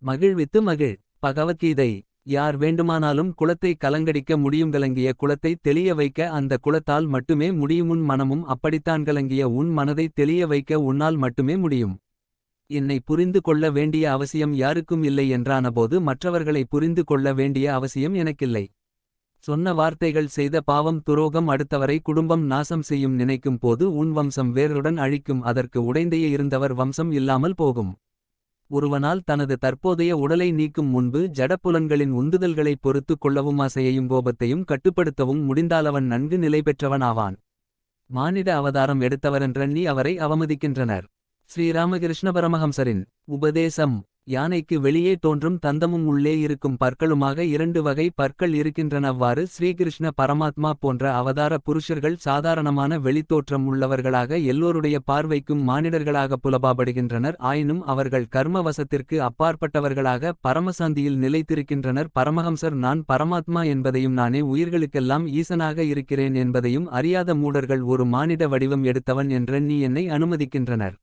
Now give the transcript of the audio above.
மகிழ்வித்து மகிழ். பகவத்கீதை. யார் வேண்டுமானாலும் குலத்தை கலங்கடிக்க முடியும். கலங்கிய குலத்தை தெளிய வைக்க அந்த குலத்தால் மட்டுமே முடியுமுன் மனமும் அப்படித்தான். கலங்கிய உன் மனதை தெளிய வைக்க உன்னால் மட்டுமே முடியும். என்னை புரிந்து கொள்ள வேண்டிய அவசியம் யாருக்கும் இல்லை என்றானபோது மற்றவர்களை புரிந்து கொள்ள வேண்டிய அவசியம் எனக்கில்லை. சொன்ன வார்த்தைகள் செய்த பாவம் துரோகம் அடுத்தவரை குடும்பம் நாசம் செய்யும். நினைக்கும் போது உன் வம்சம் வேருடன் அழிக்கும். அதற்கு உடைந்தையே இருந்தவர் வம்சம் இல்லாமல் போகும். ஒருவனால் தனது தற்போதைய உடலை நீக்கும் முன்பு ஜடப்புலன்களின் உந்துதல்களைப் பொறுத்து கொள்ளவும் ஆசையையும் கோபத்தையும் கட்டுப்படுத்தவும் முடிந்தாலவன் நன்கு நிலை பெற்றவன் ஆவான். மானிட அவதாரம் எடுத்தவரென்றெண்ணி அவரை அவமதிக்கின்றனர். ஸ்ரீராமகிருஷ்ண பரமஹம்சரின் உபதேசம். யானைக்கு வெளியே தோன்றும் தந்தமும் உள்ளே இருக்கும் பற்களுமாக இரண்டு வகை பற்கள் இருக்கின்றன. அவ்வாறு ஸ்ரீகிருஷ்ண பரமாத்மா போன்ற அவதார புருஷர்கள் சாதாரணமான வெளித்தோற்றம் உள்ளவர்களாக எல்லோருடைய பார்வைக்கும் மானிடர்களாக புலபாபடுகின்றனர். ஆயினும் அவர்கள் கர்மவசத்திற்கு அப்பாற்பட்டவர்களாக பரமசாந்தியில் நிலைத்திருக்கின்றனர். பரமஹம்சர் நான் பரமாத்மா என்பதையும் நானே உயிர்களுக்கெல்லாம் ஈசனாக இருக்கிறேன் என்பதையும் அறியாத மூடர்கள் ஒரு மானிட வடிவம் எடுத்தவன் என்றெண்ணி என்னை அனுமதிக்கின்றனர்.